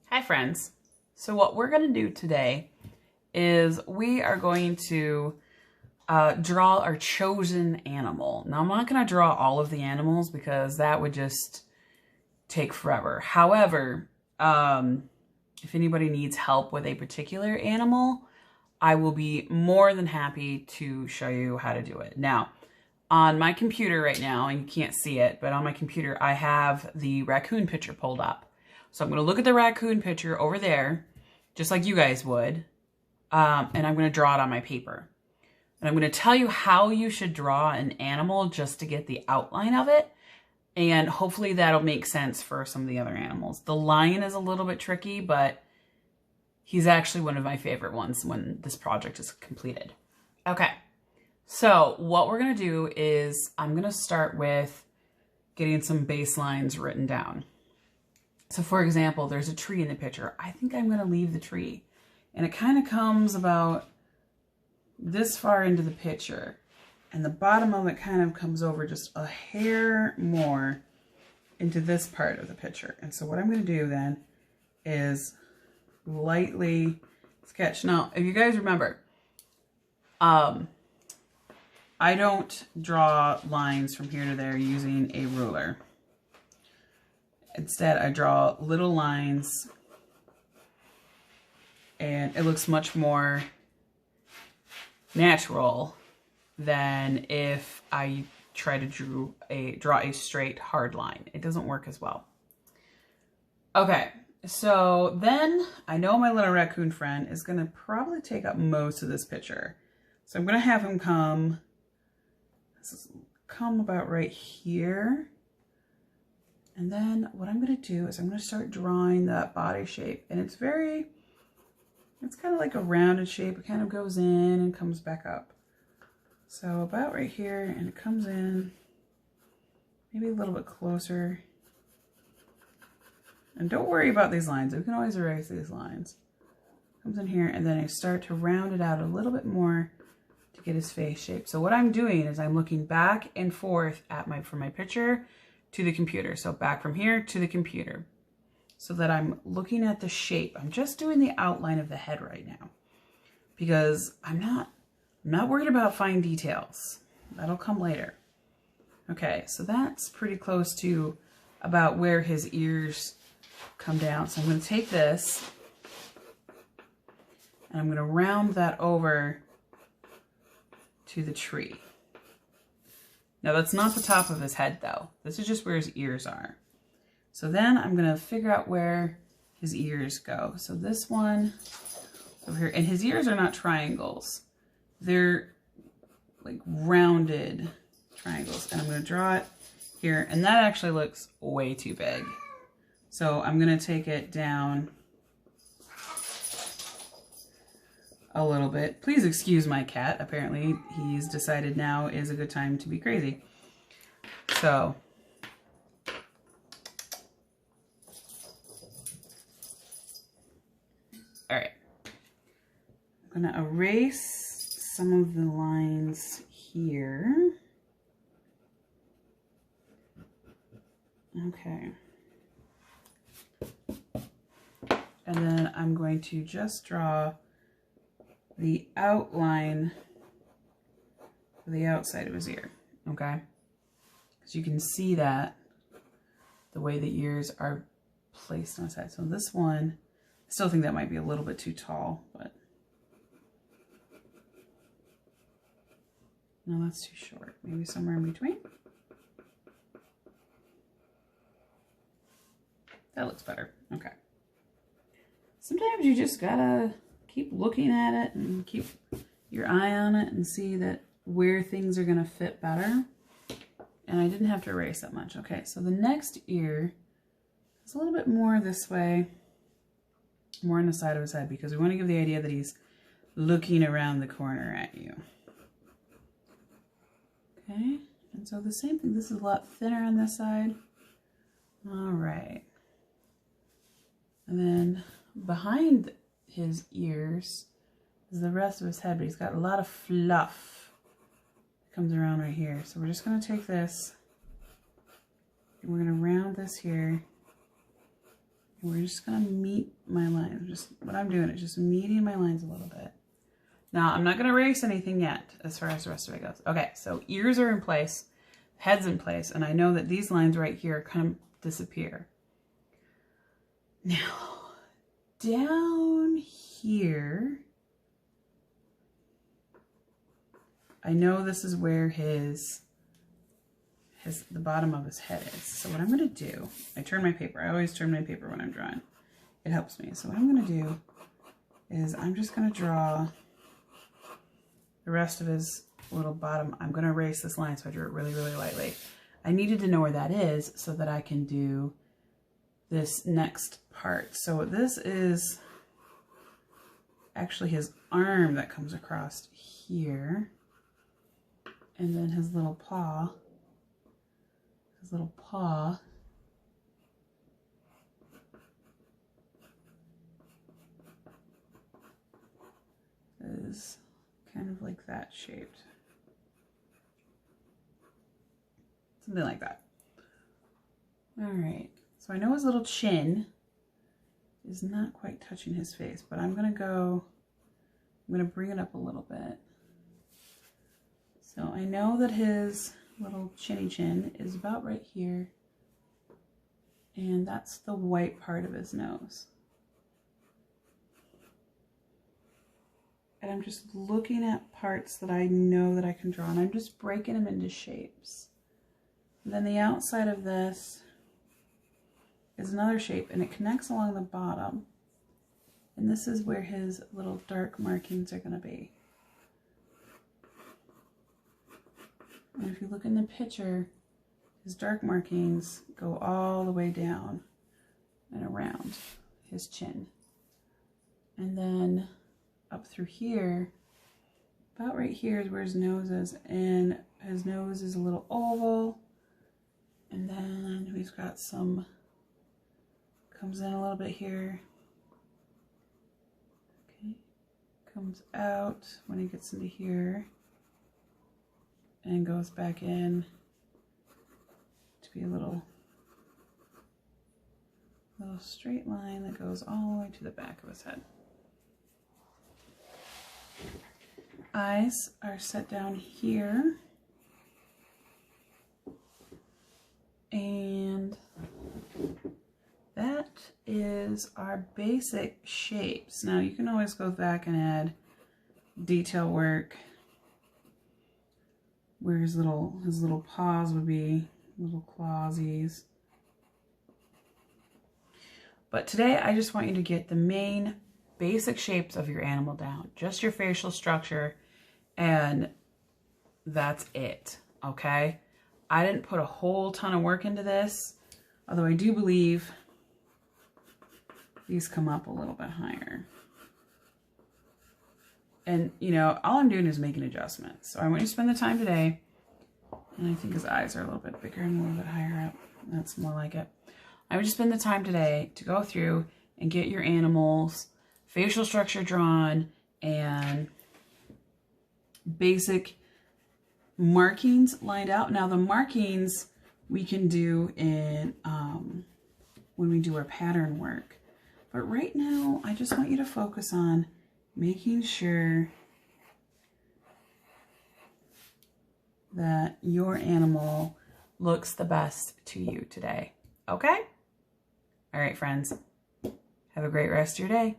Hi friends. So what we're going to do today is we are going to draw our chosen animal. Now I'm not going to draw all of the animals because that would just take forever. However, if anybody needs help with a particular animal, I will be more than happy to show you how to do it. Now, on my computer right now, and you can't see it, but on my computer I have the raccoon picture pulled up. So I'm going to look at the raccoon picture over there, just like you guys would, and I'm going to draw it on my paper. And I'm going to tell you how you should draw an animal just to get the outline of it, and hopefully that'll make sense for some of the other animals. The lion is a little bit tricky, but he's actually one of my favorite ones when this project is completed. Okay, so what we're going to do is I'm going to start with getting some baselines written down. So for example, there's a tree in the picture. I think I'm going to leave the tree. And it kind of comes about this far into the picture. And the bottom of it kind of comes over just a hair more into this part of the picture. And so what I'm going to do then is lightly sketch. Now, if you guys remember, I don't draw lines from here to there using a ruler. Instead, I draw little lines, and it looks much more natural than if I try to draw a straight hard line. It doesn't work as well. Okay, so then I know my little raccoon friend is going to probably take up most of this picture. So I'm going to have him come about right here. And then what I'm going to do is I'm going to start drawing that body shape. And it's kind of like a rounded shape. It kind of goes in and comes back up. So about right here, and it comes in maybe a little bit closer. And don't worry about these lines. We can always erase these lines. Comes in here, and then I start to round it out a little bit more to get his face shape. So what I'm doing is I'm looking back and forth from my picture to the computer. So back from here to the computer, so that I'm looking at the shape. I'm just doing the outline of the head right now because I'm not worried about fine details. That'll come later. Okay, so that's pretty close to about where his ears come down. So I'm going to take this and I'm going to round that over to the tree. Now that's not the top of his head though. This is just where his ears are. So then I'm going to figure out where his ears go. So this one over here, and his ears are not triangles. They're like rounded triangles. And I'm going to draw it here, and that actually looks way too big. So I'm going to take it down a little bit. Please excuse my cat. Apparently he's decided now is a good time to be crazy. So all right, I'm gonna erase some of the lines here. Okay. And then I'm going to just draw the outline for the outside of his ear, okay? Because you can see that the way the ears are placed on the side. So this one, I still think that might be a little bit too tall, but no, that's too short. Maybe somewhere in between. That looks better. Okay. Sometimes you just gotta keep looking at it and keep your eye on it and see that where things are gonna fit better. And I didn't have to erase that much. Okay, so the next ear is a little bit more this way, more on the side of his head, because we want to give the idea that he's looking around the corner at you. Okay, and so the same thing, this is a lot thinner on this side. All right. And then behind his ears is the rest of his head, but he's got a lot of fluff that comes around right here. So we're just going to take this and we're going to round this here And we're just gonna meet my lines. Just what I'm doing is just meeting my lines a little bit. Now, I'm not gonna erase anything yet as far as the rest of it goes. Okay, so ears are in place, head's in place, and I know that these lines right here kind of disappear. Now, down here, I know this is where the bottom of his head is. So what I'm gonna do, I turn my paper. I always turn my paper when I'm drawing. It helps me. So what I'm gonna do is I'm just gonna draw the rest of his little bottom. I'm gonna erase this line, so I drew it really, really lightly. I needed to know where that is so that I can do this next part. So this is actually his arm that comes across here. And then his little paw. His little paw is kind of like that shaped. Something like that. All right, so I know his little chin is not quite touching his face, but I'm gonna bring it up a little bit. So I know that his little chinny chin is about right here, and that's the white part of his nose. And I'm just looking at parts that I know that I can draw, and I'm just breaking them into shapes. And then the outside of this is another shape, and it connects along the bottom. And this is where his little dark markings are going to be. And if you look in the picture, his dark markings go all the way down and around his chin. And then up through here, about right here is where his nose is. And his nose is a little oval. And then we've got some, comes in a little bit here. Okay, comes out when he gets into here. And goes back in to be a little straight line that goes all the way to the back of his head. Eyes are set down here. And that is our basic shapes. Now you can always go back and add detail work where his little paws would be, little clawsies. But today I just want you to get the main basic shapes of your animal down, just your facial structure, and that's it, okay? I didn't put a whole ton of work into this, although I do believe these come up a little bit higher. And, you know, all I'm doing is making adjustments. So I want you to spend the time today, and I think his eyes are a little bit bigger and a little bit higher up. That's more like it. I would just spend the time today to go through and get your animal's facial structure drawn and basic markings lined out. Now the markings we can do in when we do our pattern work. But right now, I just want you to focus on making sure that your animal looks the best to you today. Okay? All right, friends. Have a great rest of your day.